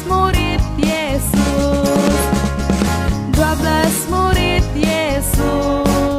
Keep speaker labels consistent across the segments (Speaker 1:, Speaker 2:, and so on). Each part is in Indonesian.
Speaker 1: murid Yesus, 12 murid Yesus.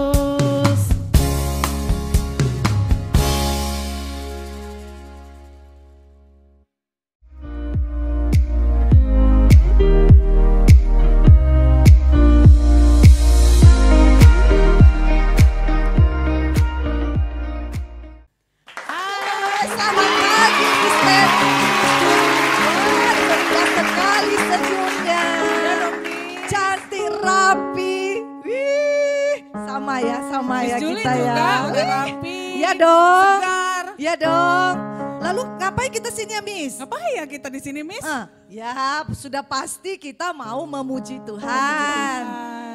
Speaker 2: Sama ya
Speaker 3: Juli
Speaker 2: kita
Speaker 3: juga,
Speaker 2: ya.
Speaker 3: udah rapi.
Speaker 2: Ya dong.
Speaker 3: Segar.
Speaker 2: Ya dong. Lalu ngapain kita sini ya, Miss?
Speaker 3: Ngapain ya kita di sini, Miss?
Speaker 2: Ya sudah pasti kita mau memuji Tuhan.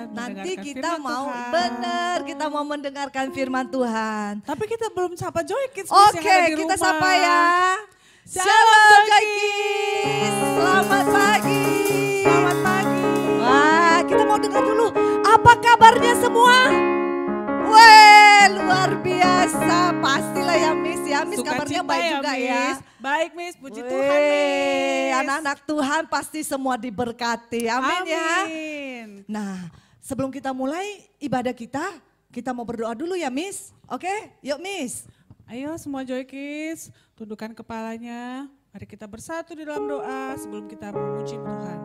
Speaker 2: Nanti kita mau kita mau mendengarkan firman Tuhan.
Speaker 3: Tapi kita belum sapa Joy Kids, Miss,
Speaker 2: Oke,
Speaker 3: yang ada di
Speaker 2: kita
Speaker 3: rumah.
Speaker 2: sapa ya.
Speaker 3: Shalom,
Speaker 2: Joy Kids. Selamat pagi.
Speaker 3: Selamat pagi.
Speaker 2: Wah, kita mau dengar dulu. Apa kabarnya semua? Weh, luar biasa. Pastilah ya, Miss ya. Miss kabarnya
Speaker 3: Sukacita
Speaker 2: baik juga ya.
Speaker 3: Miss. Baik, Miss. Puji
Speaker 2: Weh,
Speaker 3: Tuhan, Miss.
Speaker 2: anak-anak Tuhan pasti semua diberkati. Amin ya.
Speaker 3: Amin.
Speaker 2: Nah, sebelum kita mulai ibadah kita mau berdoa dulu ya, Miss. Oke, yuk Miss.
Speaker 3: Ayo semua Joy Kids, tundukkan kepalanya. Mari kita bersatu di dalam doa sebelum kita memuji Tuhan.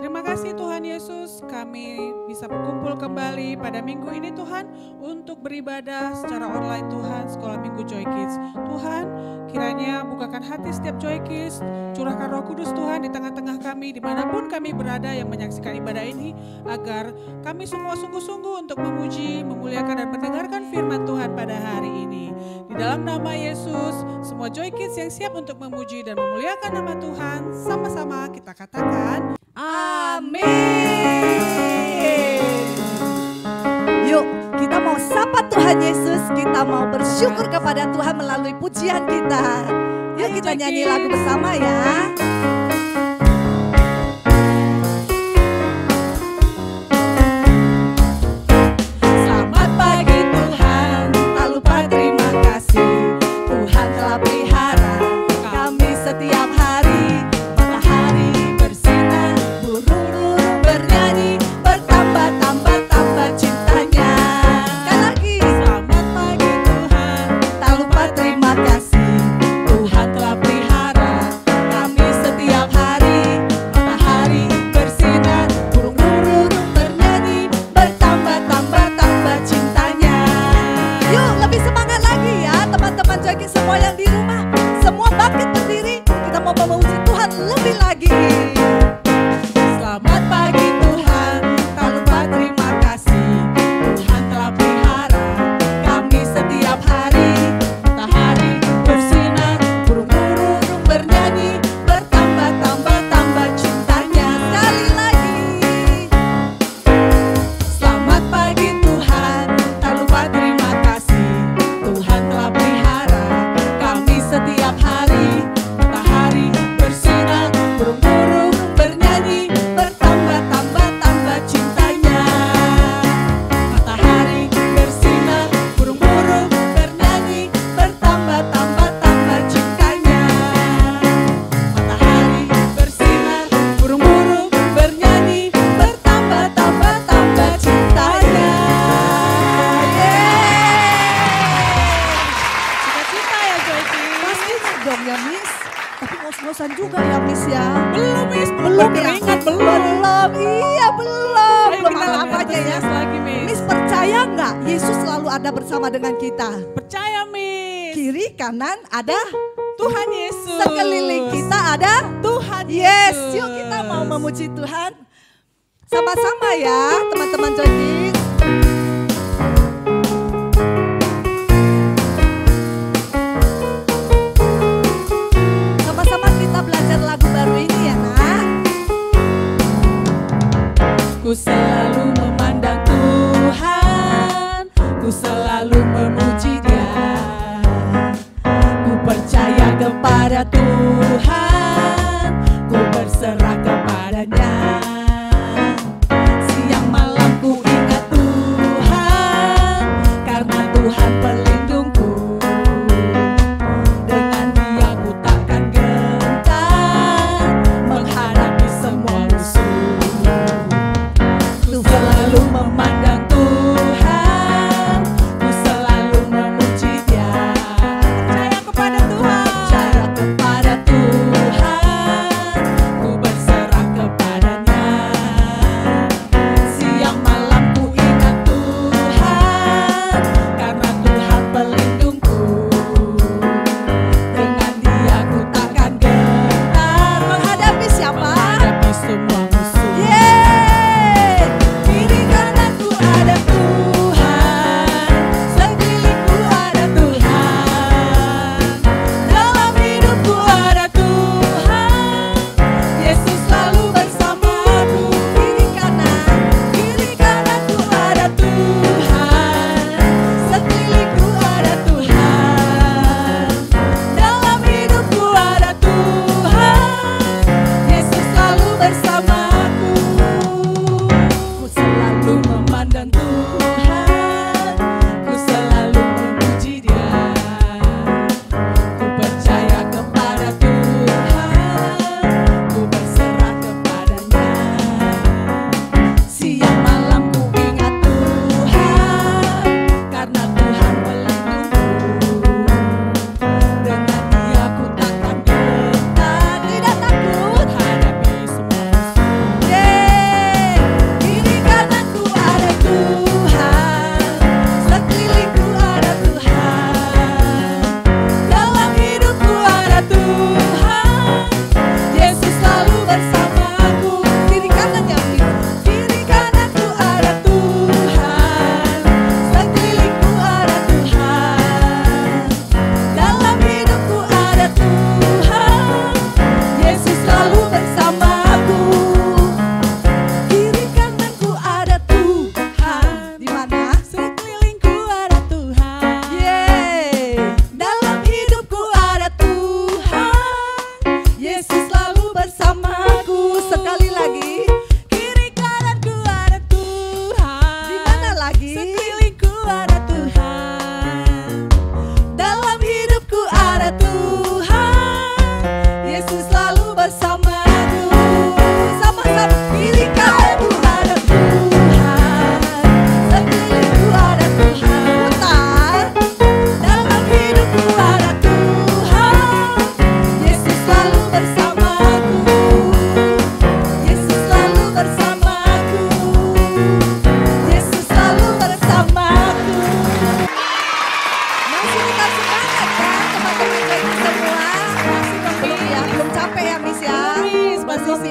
Speaker 3: Terima kasih Tuhan Yesus, kami bisa berkumpul kembali pada minggu ini Tuhan untuk beribadah secara online Tuhan, Sekolah Minggu Joy Kids. Tuhan, kiranya bukakan hati setiap Joy Kids, curahkan Roh Kudus Tuhan di tengah-tengah kami, dimanapun kami berada yang menyaksikan ibadah ini, agar kami semua sungguh-sungguh untuk memuji, memuliakan dan mendengarkan firman Tuhan pada hari ini. Di dalam nama Yesus, semua Joy Kids yang siap untuk memuji dan memuliakan nama Tuhan, sama-sama kita katakan,
Speaker 2: Amin. Yuk, kita mau sapa Tuhan Yesus, kita mau bersyukur kepada Tuhan melalui pujian kita. Yuk kita nyanyi lagu bersama ya. Selamat pagi Tuhan, tak lupa terima kasih. Tuhan telah pelihara kami setiap hari. Matahari bersinar, burung-burung bernyanyi, bertambah-tambah cintanya. Sekali lagi, selamat pagi Tuhan, tak lupa terima kasih. Tuhan telah pelihara kami setiap hari. Matahari bersinar, burung-burung bernyanyi, bertambah-tambah cintanya. Yuk lebih semangat lagi ya teman-teman Joki semua yang di rumah. Semua bangkit berdiri, kita mau memuji Tuhan lebih lagi. Selamat pagi Tuhan, tak lupa terima kasih. Tuhan telah pelihara kami setiap hari. Matahari bersinar, burung-burung bernyanyi, bertambah-tambah cintanya. Sekali lagi. Selamat pagi Tuhan, tak lupa terima kasih. Tuhan telah pelihara kami setiap hari. Matahari bersinar, burung-burung bernyanyi, bertambah-tambah cintanya. Matahari bersinar, burung-burung bernyanyi, bertambah-tambah cintanya. Matahari bersinar, burung-burung bernyanyi, bertambah-tambah cintanya.
Speaker 3: Sukacita ya Joy Kids.
Speaker 2: Pastinya dong ya Miss. Tapi ngos-ngosan juga ya Miss ya.
Speaker 3: Belum Miss,
Speaker 2: Belum ya?
Speaker 3: keringat belum.
Speaker 2: Belum, iya belum.
Speaker 3: Ayo
Speaker 2: Belum
Speaker 3: kita lebih
Speaker 2: apa-apa aja ya.
Speaker 3: antusias lagi Miss.
Speaker 2: Miss percaya nggak Yesus selalu ada bersama dengan kita?
Speaker 3: Percaya Miss.
Speaker 2: Kiri, kanan ada,
Speaker 3: Tuhan Yesus.
Speaker 2: sekeliling kita ada
Speaker 3: Tuhan
Speaker 2: Yes,
Speaker 3: Yesus.
Speaker 2: yuk kita mau memuji Tuhan. Sama-sama ya teman-teman Joki. Sama-sama kita belajar lagu baru ini ya nak. Ku selalu memandang Tuhan, ku selalu memuji Dia. Ku percaya kepada Tuhan, ku berserah kepadanya. Siang malam ku ingat Tuhan, karena Tuhan pelindungku. Dengan Dia ku takkan gentar menghadapi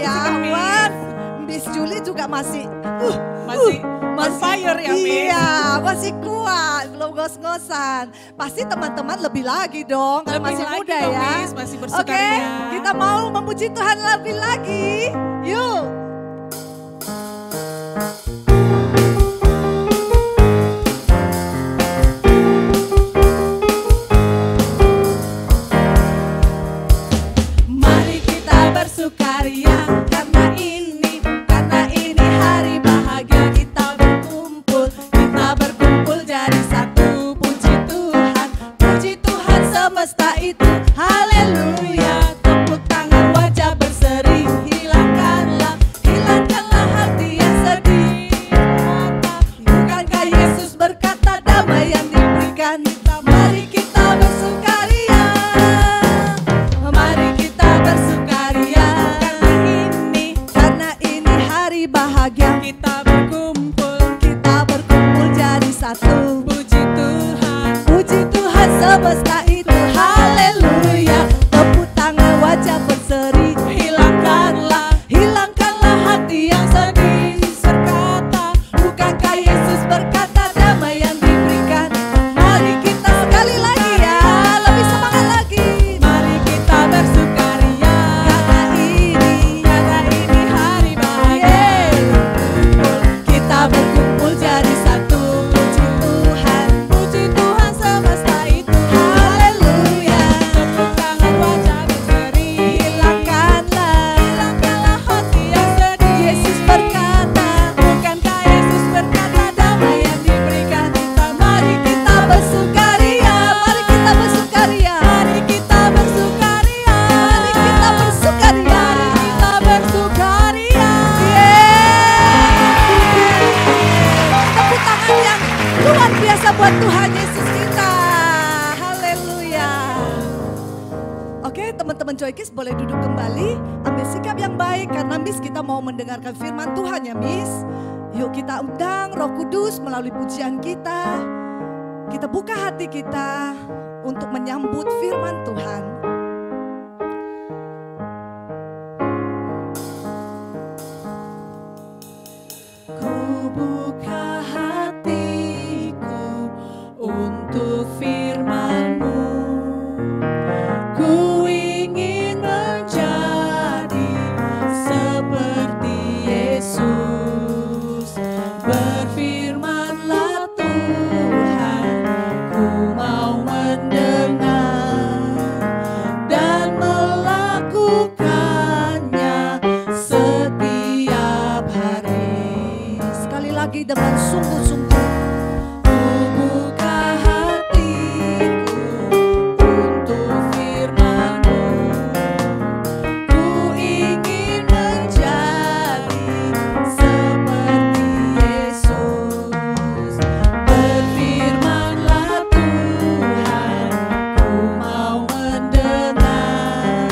Speaker 3: kasih,
Speaker 2: Gawat. Miss Julie juga masih
Speaker 3: on fire ya, Miss.
Speaker 2: Iya, masih kuat, belum ngos-ngosan. Pasti teman-teman lebih lagi dong, kalau
Speaker 3: Lebih
Speaker 2: masih
Speaker 3: lagi
Speaker 2: muda
Speaker 3: dong,
Speaker 2: ya.
Speaker 3: Miss, masih
Speaker 2: Oke,
Speaker 3: bersukaria.
Speaker 2: kita mau memuji Tuhan lebih lagi. Yuk. Mari kita bersukaria karena ini hari bahagia. Kita berkumpul jadi satu. Puji Tuhan semesta itu. Haleluya. Tepuk tangan, wajah berseri. Hilangkanlah hati yang sedih. Bukankah Yesus berkata damai yang diberikan? Mari kita bersukaria. Mari kita bersukaria karena ini hari bahagia. Kita berkumpul jadi satu. Puji Tuhan semesta itu. Haleluya. Tepuk tangan, wajah berseri. Hilangkanlah hati yang sedih. Berkata, bukankah Yesus berkata damai yang diberikan? Mari kita sekali lagi ya, lebih semangat lagi. Mari kita bersukaria karena ini hari bahagia. Kita berkumpul jadi satu. Puji Tuhan semesta itu. Haleluya. Tepuk tangan, wajah berseri. Hilangkanlah hati yang sedih. Yesus berkata, bukankah Yesus berkata damai yang diberikan? Mari kita bersukaria. Mari kita bersukaria. Mari kita bersukaria. Mari kita bersukaria. Mari kita bersukaria. Tepuk tangan yang luar biasa buat Tuhan Yesus kita. Haleluya. Oke, teman-teman Joy Kids boleh duduk kembali. Ambil sikap yang baik karena Miss kita mau mendengarkan firman Tuhan ya Miss. Yuk kita undang Roh Kudus melalui pujian kita. Kita buka hati kita untuk menyambut firman Tuhan. Ku buka hatiku untuk firman-Mu. Ku ingin menjadi seperti Yesus. Berfirmanlah Tuhan, ku mau mendengar dan melakukannya setiap hari. Sekali lagi dengan sungguh-sungguh. Ku buka hatiku untuk firman-Mu. Ku ingin menjadi seperti Yesus. Berfirmanlah Tuhan, ku mau mendengar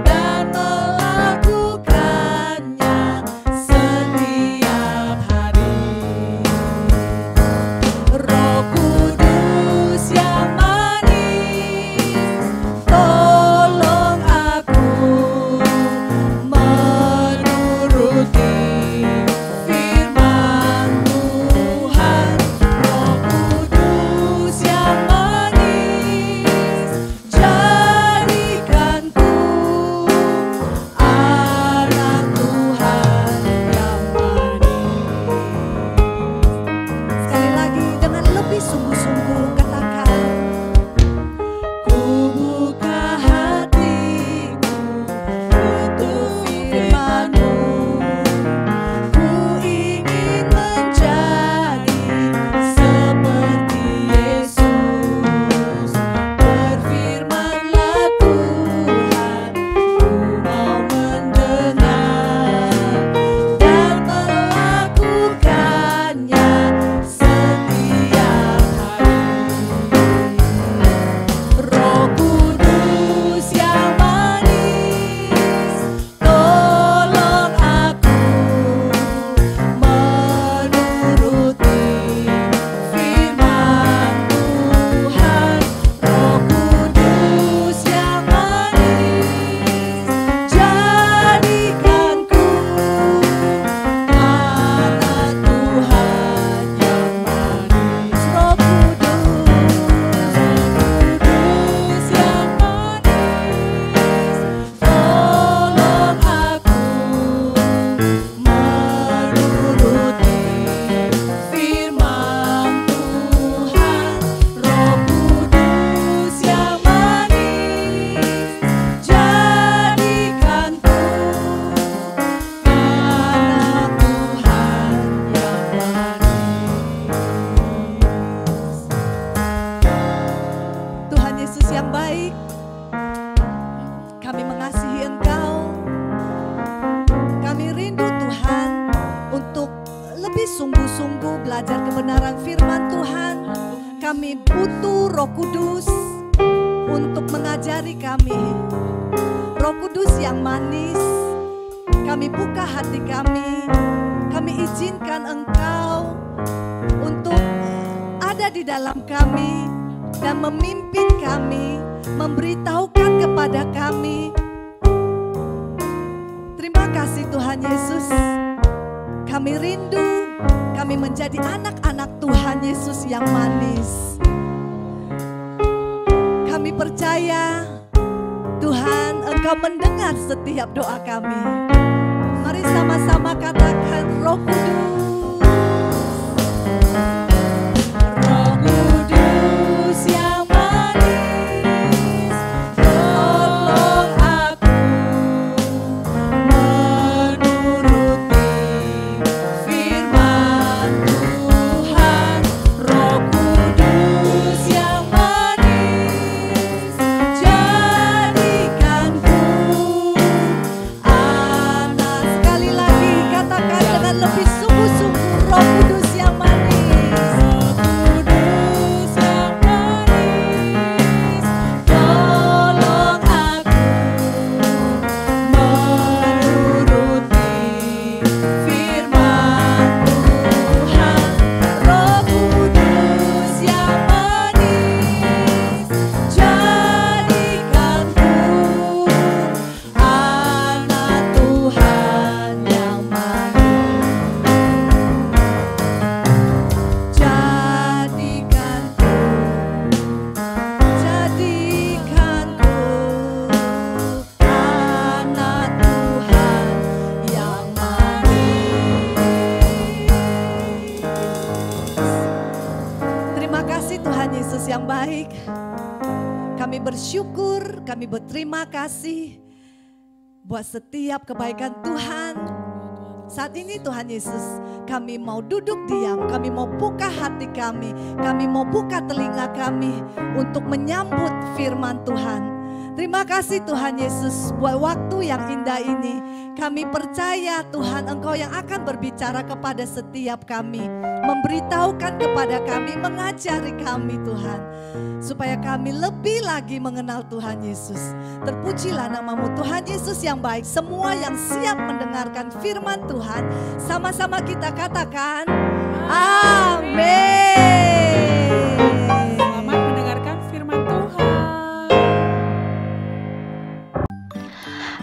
Speaker 2: dan melakukannya setiap hari. Kami butuh Roh Kudus untuk mengajari kami. Roh Kudus yang manis, kami buka hati kami. Kami izinkan Engkau untuk ada di dalam kami dan memimpin kami, memberitahukan kepada kami. Terima kasih Tuhan Yesus. Kami rindu, kami menjadi anak-anak Tuhan Yesus yang manis. Kami percaya Tuhan, Engkau mendengar setiap doa kami. Mari sama-sama katakan, Roh Kudus. Roh Kudus yang manis, tolong aku menuruti firman Tuhan. Roh Kudus yang manis, jadikanku anak. Sekali lagi katakan dengan lebih sungguh-sungguh, Roh Kudus yang manis. Roh Kudus yang manis, tolong aku menuruti firman Tuhan. Roh Kudus yang manis, jadikanku anak Tuhan yang manis. Jadikanku anak Tuhan yang manis. Terima kasih Tuhan Yesus yang baik. Kami bersyukur, kami berterima kasih buat setiap kebaikan Tuhan. Saat ini Tuhan Yesus, kami mau duduk diam, kami mau buka hati kami mau buka telinga kami untuk menyambut firman Tuhan. Terima kasih Tuhan Yesus buat waktu yang indah ini. Kami percaya Tuhan, Engkau yang akan berbicara kepada setiap kami, memberitahukan kepada kami, mengajari kami Tuhan, supaya kami lebih lagi mengenal Tuhan Yesus. Terpujilah namamu Tuhan Yesus yang baik. Semua yang siap mendengarkan firman Tuhan, sama-sama kita katakan amin.
Speaker 3: Selamat mendengarkan firman Tuhan.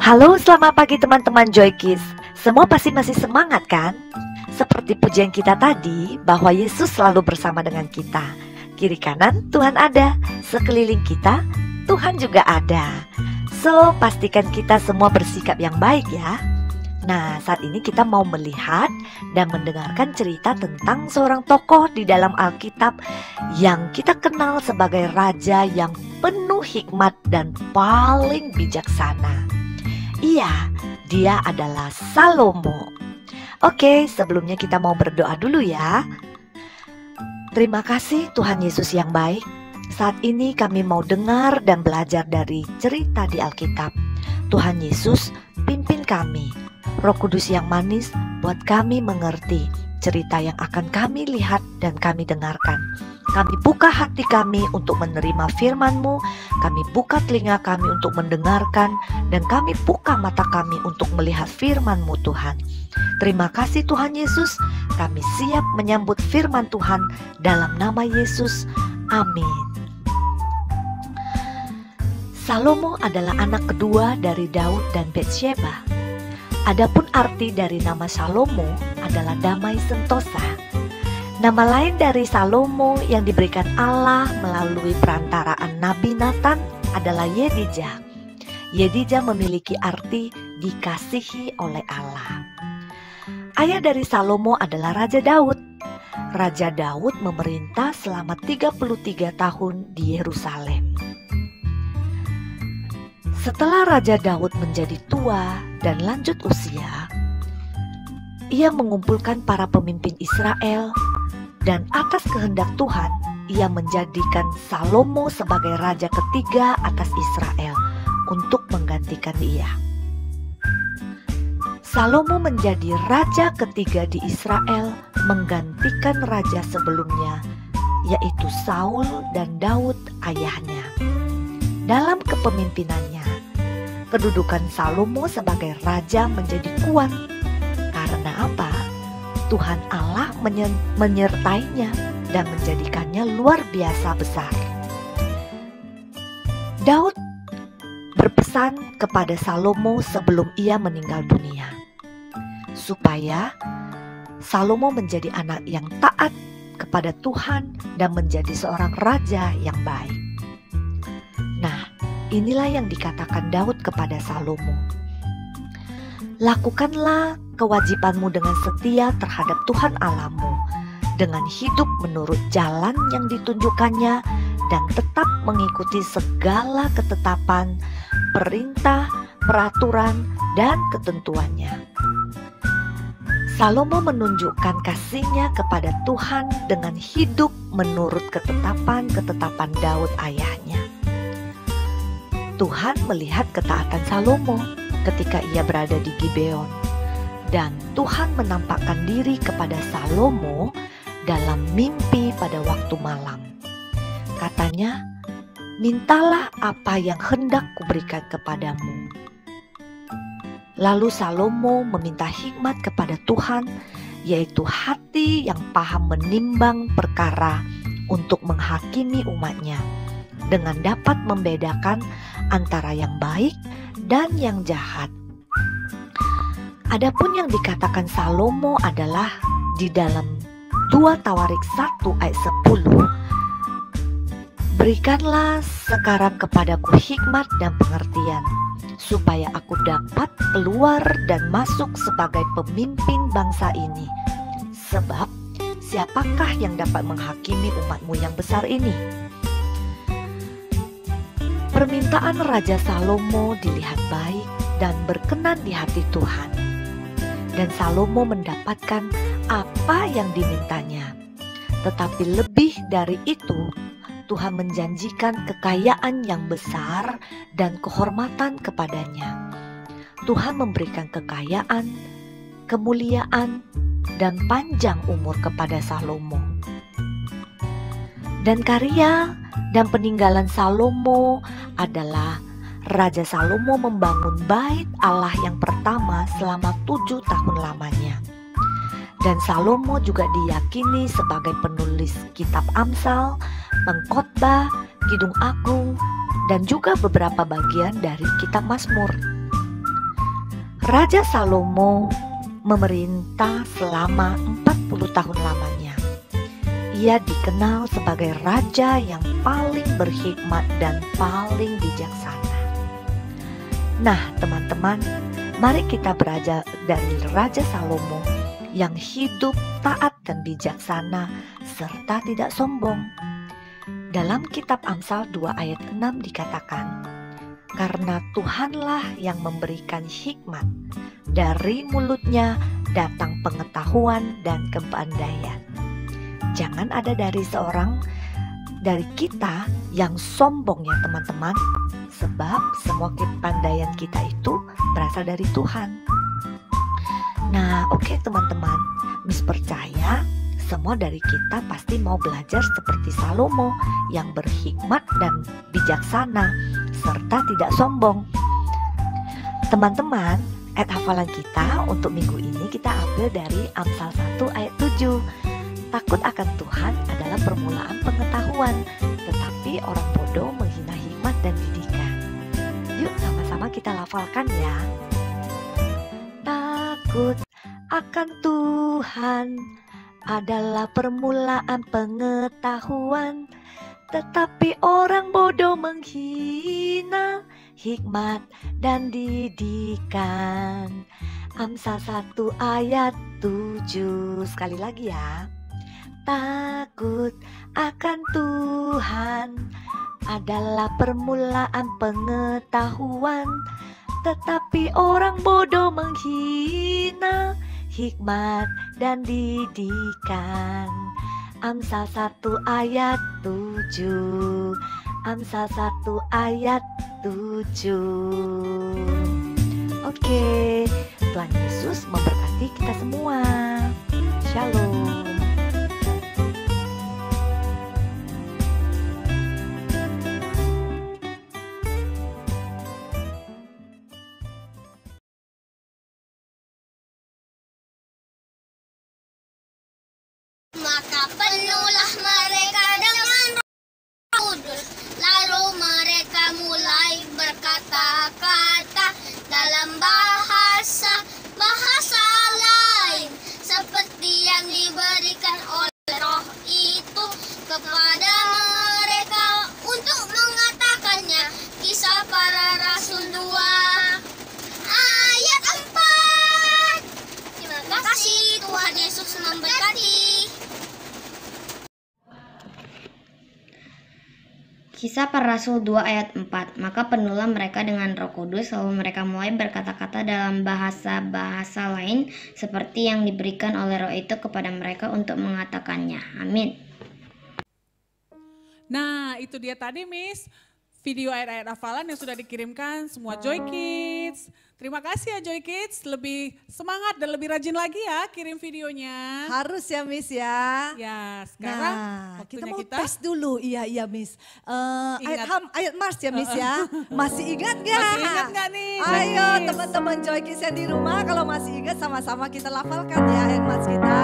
Speaker 4: Halo, selamat pagi teman-teman Joy Kids. Semua pasti masih semangat kan? Seperti pujian kita tadi, bahwa Yesus selalu bersama dengan kita. Kiri kanan Tuhan ada, sekeliling kita Tuhan juga ada. So, pastikan kita semua bersikap yang baik ya. Nah, saat ini kita mau melihat dan mendengarkan cerita tentang seorang tokoh di dalam Alkitab yang kita kenal sebagai raja yang penuh hikmat dan paling bijaksana. Iya, dia adalah Salomo. Oke, sebelumnya kita mau berdoa dulu ya. Terima kasih Tuhan Yesus yang baik. Saat ini kami mau dengar dan belajar dari cerita di Alkitab. Tuhan Yesus, pimpin kami. Roh Kudus yang manis, buat kami mengerti cerita yang akan kami lihat dan kami dengarkan. Kami buka hati kami untuk menerima firman-Mu. Kami buka telinga kami untuk mendengarkan. Dan kami buka mata kami untuk melihat firman-Mu Tuhan. Terima kasih Tuhan Yesus. Kami siap menyambut firman Tuhan dalam nama Yesus. Amin. Salomo adalah anak kedua dari Daud dan Batsyeba. Adapun arti dari nama Salomo adalah damai sentosa. Nama lain dari Salomo yang diberikan Allah melalui perantaraan Nabi Nathan adalah Yedijah. Yedijah memiliki arti dikasihi oleh Allah. Ayah dari Salomo adalah Raja Daud. Raja Daud memerintah selama 33 tahun di Yerusalem. Setelah Raja Daud menjadi tua dan lanjut usia, ia mengumpulkan para pemimpin Israel dan atas kehendak Tuhan, ia menjadikan Salomo sebagai raja ketiga atas Israel untuk menggantikan dia. Salomo menjadi raja ketiga di Israel, menggantikan raja sebelumnya yaitu Saul dan Daud ayahnya. Dalam kepemimpinannya, kedudukan Salomo sebagai raja menjadi kuat. Karena apa? Tuhan Allah menyertainya dan menjadikannya luar biasa besar. Daud berpesan kepada Salomo sebelum ia meninggal dunia, supaya Salomo menjadi anak yang taat kepada Tuhan dan menjadi seorang raja yang baik. Nah, inilah yang dikatakan Daud kepada Salomo. Lakukanlah kewajibanmu dengan setia terhadap Tuhan Allahmu, dengan hidup menurut jalan yang ditunjukkannya dan tetap mengikuti segala ketetapan, perintah, peraturan, dan ketentuannya. Salomo menunjukkan kasihnya kepada Tuhan dengan hidup menurut ketetapan-ketetapan Daud ayahnya. Tuhan melihat ketaatan Salomo ketika ia berada di Gibeon, dan Tuhan menampakkan diri kepada Salomo dalam mimpi pada waktu malam. Katanya, "Mintalah apa yang hendak kuberikan kepadamu." Lalu Salomo meminta hikmat kepada Tuhan, yaitu hati yang paham menimbang perkara untuk menghakimi umatnya, dengan dapat membedakan antara yang baik dan yang jahat. Adapun yang dikatakan Salomo adalah di dalam 2 Tawarik 1 ayat 10. "Berikanlah sekarang kepadaku hikmat dan pengertian, supaya aku dapat keluar dan masuk sebagai pemimpin bangsa ini. Sebab siapakah yang dapat menghakimi umatmu yang besar ini?" Permintaan Raja Salomo dilihat baik dan berkenan di hati Tuhan. Dan Salomo mendapatkan apa yang dimintanya. Tetapi lebih dari itu, Tuhan menjanjikan kekayaan yang besar dan kehormatan kepadanya. Tuhan memberikan kekayaan, kemuliaan, dan panjang umur kepada Salomo. Dan karya dan peninggalan Salomo adalah Raja Salomo membangun bait Allah yang pertama selama 7 tahun lamanya. Dan Salomo juga diyakini sebagai penulis kitab Amsal, Pengkhotbah, Kidung Agung, dan juga beberapa bagian dari kitab Mazmur. Raja Salomo memerintah selama 40 tahun lamanya. Ia dikenal sebagai raja yang paling berhikmat dan paling bijaksana. Nah, teman-teman, mari kita belajar dari Raja Salomo yang hidup taat dan bijaksana serta tidak sombong. Dalam kitab Amsal 2 ayat 6 dikatakan, "Karena Tuhanlah yang memberikan hikmat, dari mulutnya datang pengetahuan dan kepandaian." Jangan ada dari kita yang sombong ya teman-teman, sebab semua kepandaian kita itu berasal dari Tuhan. Nah, oke teman-teman, Miss percaya semua dari kita pasti mau belajar seperti Salomo yang berhikmat dan bijaksana serta tidak sombong. Teman-teman, ayat hafalan kita untuk minggu ini kita ambil dari Amsal 1 ayat 7. "Takut akan Tuhan adalah permulaan pengetahuan, tetapi orang bodoh menghina hikmat dan didikan." Yuk sama-sama kita lafalkan ya. Takut akan Tuhan adalah permulaan pengetahuan, tetapi orang bodoh menghina hikmat dan didikan. Amsal 1 ayat 7. Sekali lagi ya. Takut akan Tuhan adalah permulaan pengetahuan, tetapi orang bodoh menghina hikmat dan didikan. Amsal 1 ayat 7. Amsal 1 ayat 7. Oke, Tuhan Yesus memberkati kita semua. Shalom.
Speaker 5: Maka penuhlah mereka dengan Roh Kudus. Lalu mereka mulai berkata-kata dalam bahasa lain seperti yang diberikan oleh Roh itu kepada mereka untuk mengatakannya. Kisah Para Rasul 2 ayat 4. Terima kasih, Tuhan Yesus memberkati.
Speaker 6: Kisah Para Rasul 2 ayat 4. Maka penuhlah mereka dengan Roh Kudus, lalu mereka mulai berkata-kata dalam bahasa lain seperti yang diberikan oleh Roh itu kepada mereka untuk mengatakannya. Amin.
Speaker 3: Nah, itu dia tadi Miss, video ayat-ayat hafalan yang sudah dikirimkan semua Joy Kids. Terima kasih ya Joy Kids, lebih semangat dan lebih rajin lagi ya kirim videonya.
Speaker 2: Harus ya Miss ya.
Speaker 3: Ya, sekarang
Speaker 2: Nah, kita
Speaker 3: waktunya
Speaker 2: mau
Speaker 3: kita
Speaker 2: tes dulu. Iya Miss.
Speaker 3: Ingat.
Speaker 2: Ayat Mars ya Miss ya. Masih ingat gak?
Speaker 3: Masih ingat gak nih?
Speaker 2: Ayo
Speaker 3: Miss?
Speaker 2: teman-teman Joy Kids yang di rumah, kalau masih ingat sama-sama kita lafalkan ya ayat Mars kita.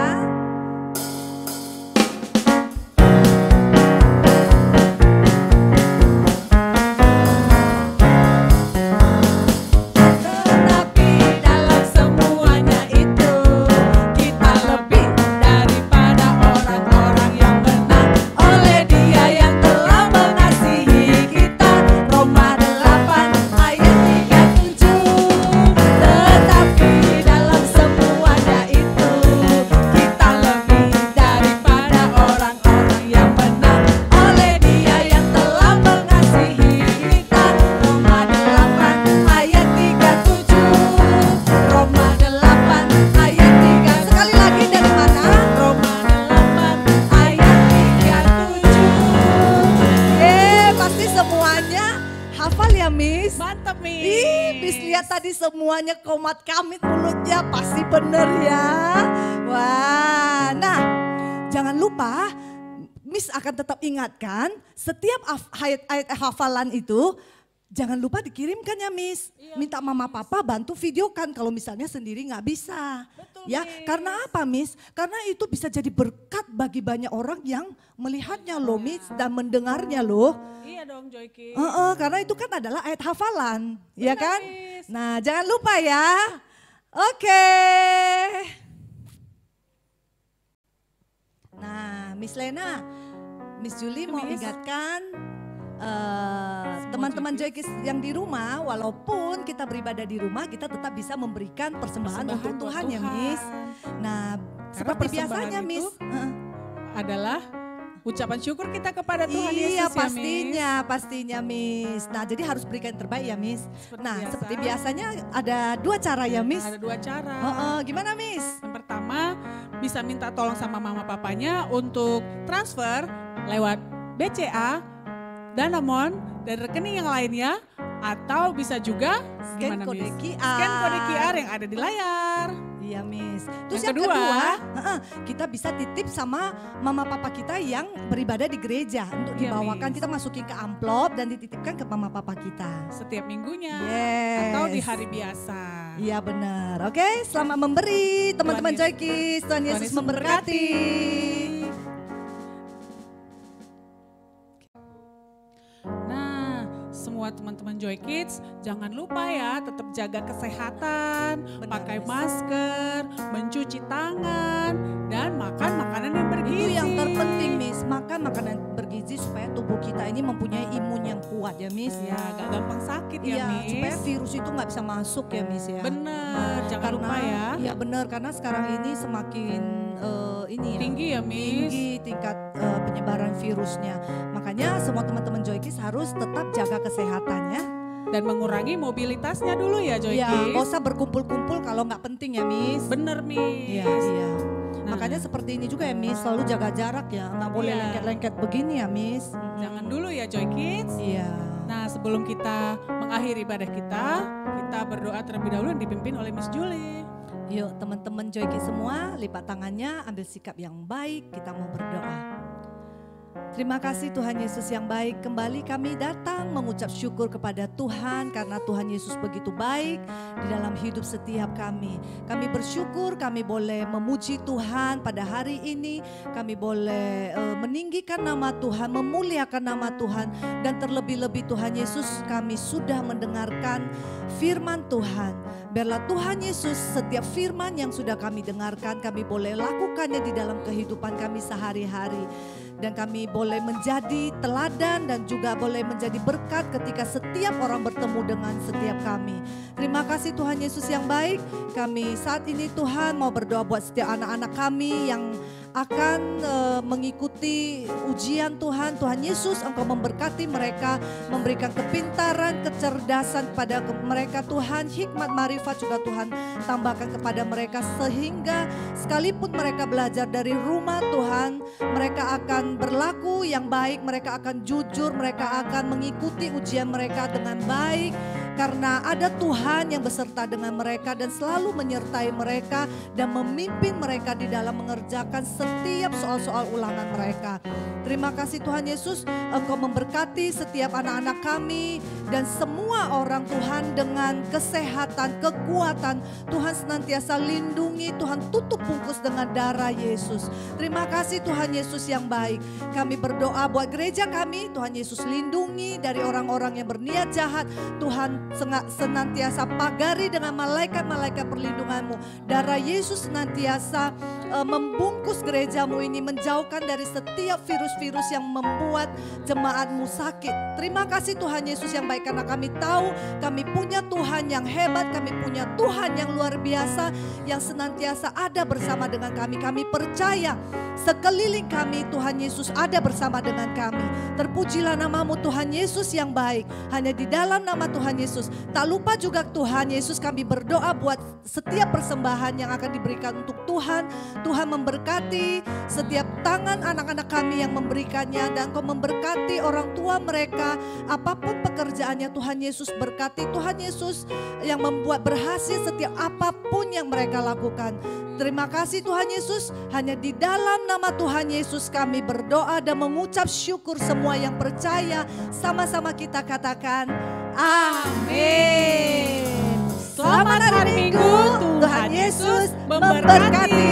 Speaker 2: Tetapi dalam semuanya itu kita lebih daripada orang-orang yang benar oleh Dia yang telah mengasihi kita. Roma 8 ayat 37. Tetapi dalam semuanya itu kita lebih daripada orang-orang yang benar oleh Dia yang telah mengasihi kita. Roma 8 ayat 37. Roma 8 ayat 3. Sekali lagi dari mana? Roma 8 ayat 37. Pasti semuanya hafal ya Miss?
Speaker 3: Mantap Miss.
Speaker 2: Miss lihat tadi semuanya komat kamit mulutnya pasti bener ya. Wah, nah jangan lupa Miss akan tetap ingatkan setiap ayat hafalan itu jangan lupa dikirimkan ya Miss. Minta mama papa bantu videokan kalau misalnya sendiri nggak bisa. Ya, karena apa Miss? Karena itu bisa jadi berkat bagi banyak orang yang melihatnya loh Miss dan mendengarnya loh.
Speaker 3: Iya dong Joy Kids.
Speaker 2: Karena itu kan adalah ayat hafalan, ya
Speaker 3: Benar,
Speaker 2: kan?
Speaker 3: Miss.
Speaker 2: Nah, jangan lupa ya. Oke. Nah, Miss Lena, Miss Julie mau
Speaker 3: Miss.
Speaker 2: ingatkan teman-teman Joy Kids yang di rumah, walaupun kita beribadah di rumah, kita tetap bisa memberikan persembahan untuk
Speaker 3: buat
Speaker 2: Tuhan ya Miss. Nah, seperti
Speaker 3: persembahan
Speaker 2: biasanya
Speaker 3: itu
Speaker 2: Miss.
Speaker 3: adalah ucapan syukur kita kepada Tuhan
Speaker 2: Iya
Speaker 3: Yesus
Speaker 2: pastinya Miss. Nah jadi harus berikan yang terbaik ya Miss.
Speaker 3: Biasa.
Speaker 2: Seperti biasanya ada dua cara ya Miss.
Speaker 3: Ada dua cara.
Speaker 2: Gimana Miss?
Speaker 3: Yang pertama bisa minta tolong sama mama papanya untuk transfer lewat BCA, Danamon, dan rekening yang lainnya. Atau bisa juga
Speaker 2: Scan
Speaker 3: gimana,
Speaker 2: kode
Speaker 3: Miss?
Speaker 2: QR.
Speaker 3: Scan kode QR yang ada di layar.
Speaker 2: Iya Miss. Terus
Speaker 3: Yang
Speaker 2: yang
Speaker 3: kedua,
Speaker 2: kita bisa titip sama mama papa kita yang beribadah di gereja. Untuk
Speaker 3: Iya,
Speaker 2: dibawakan
Speaker 3: Miss.
Speaker 2: kita masukin ke amplop dan dititipkan ke mama papa kita.
Speaker 3: Setiap minggunya.
Speaker 2: Yes.
Speaker 3: Atau di hari biasa.
Speaker 2: Iya benar. Oke, selamat memberi teman-teman Joy Kids. Tuhan Yesus memberkati.
Speaker 3: Nah, semua teman-teman Joy Kids, jangan lupa ya tetap jaga kesehatan,
Speaker 2: Benar,
Speaker 3: pakai
Speaker 2: Miss.
Speaker 3: masker, mencuci tangan, dan makan makanan yang bergizi.
Speaker 2: Itu yang terpenting Miss, makan makanan bergizi supaya tubuh kita ini mempunyai imun yang kuat ya Miss.
Speaker 3: Ya, gak gampang sakit ya,
Speaker 2: Iya,
Speaker 3: Miss.
Speaker 2: supaya virus itu nggak bisa masuk ya Miss ya.
Speaker 3: Bener, jangan lupa ya.
Speaker 2: Iya benar, karena sekarang ini semakin ini ya.
Speaker 3: Tinggi ya, Miss.
Speaker 2: Tinggi tingkat penyebaran virusnya. Makanya semua teman-teman Joy Kids harus tetap jaga kesehatan ya.
Speaker 3: Dan mengurangi mobilitasnya dulu ya Joy
Speaker 2: Iya,
Speaker 3: Kids.
Speaker 2: nggak usah berkumpul-kumpul kalau nggak penting ya Miss.
Speaker 3: Bener Miss.
Speaker 2: Iya.
Speaker 3: Nah.
Speaker 2: Makanya seperti ini juga ya Miss, selalu jaga jarak ya. Nggak boleh
Speaker 3: Iya.
Speaker 2: lengket-lengket begini ya Miss.
Speaker 3: Jangan dulu ya Joy Kids.
Speaker 2: Iya.
Speaker 3: Nah, sebelum kita mengakhiri ibadah kita berdoa terlebih dahulu yang dipimpin oleh Miss Julie.
Speaker 2: Yuk teman-teman Joy Kids semua lipat tangannya, ambil sikap yang baik, kita mau berdoa. Terima kasih Tuhan Yesus yang baik. Kembali kami datang mengucap syukur kepada Tuhan karena Tuhan Yesus begitu baik di dalam hidup setiap kami. Kami bersyukur kami boleh memuji Tuhan pada hari ini. Kami boleh meninggikan nama Tuhan, memuliakan nama Tuhan. Dan terlebih-lebih Tuhan Yesus, kami sudah mendengarkan firman Tuhan. Biarlah Tuhan Yesus setiap firman yang sudah kami dengarkan, kami boleh lakukannya di dalam kehidupan kami sehari-hari. Dan kami boleh menjadi teladan dan juga boleh menjadi berkat ketika setiap orang bertemu dengan setiap kami. Terima kasih Tuhan Yesus yang baik. Kami saat ini Tuhan mau berdoa buat setiap anak-anak kami yang akan mengikuti ujian Tuhan. Tuhan Yesus, Engkau memberkati mereka, memberikan kepintaran, kecerdasan kepada mereka Tuhan, hikmat, marifat juga Tuhan tambahkan kepada mereka sehingga sekalipun mereka belajar dari rumah Tuhan, mereka akan berlaku yang baik, mereka akan jujur, mereka akan mengikuti ujian mereka dengan baik. Karena ada Tuhan yang beserta dengan mereka dan selalu menyertai mereka dan memimpin mereka di dalam mengerjakan setiap soal-soal ulangan mereka. Terima kasih Tuhan Yesus, Engkau memberkati setiap anak-anak kami dan semua orang Tuhan dengan kesehatan, kekuatan. Tuhan senantiasa lindungi, Tuhan tutup bungkus dengan darah Yesus. Terima kasih Tuhan Yesus yang baik. Kami berdoa buat gereja kami, Tuhan Yesus lindungi dari orang-orang yang berniat jahat. Tuhan senantiasa pagari dengan malaikat-malaikat perlindungan-Mu. Darah Yesus senantiasa membungkus gerejamu ini, menjauhkan dari setiap virus-virus yang membuat jemaat-Mu sakit. Terima kasih Tuhan Yesus yang baik, karena kami tahu kami punya Tuhan yang hebat, kami punya Tuhan yang luar biasa, yang senantiasa ada bersama dengan kami. Kami percaya sekeliling kami Tuhan Yesus ada bersama dengan kami. Terpujilah nama-Mu Tuhan Yesus yang baik. Hanya di dalam nama Tuhan Yesus. Tak lupa juga Tuhan Yesus, kami berdoa buat setiap persembahan yang akan diberikan untuk Tuhan. Tuhan memberkati setiap tangan anak-anak kami yang memberikannya, dan Kau memberkati orang tua mereka apapun pekerjaannya. Tuhan Yesus berkati, Tuhan Yesus yang membuat berhasil setiap apapun yang mereka lakukan. Terima kasih Tuhan Yesus, hanya di dalam nama Tuhan Yesus kami berdoa dan mengucap syukur. Semua yang percaya sama-sama kita katakan amin. Selamat hari Minggu, Tuhan Yesus memberkati.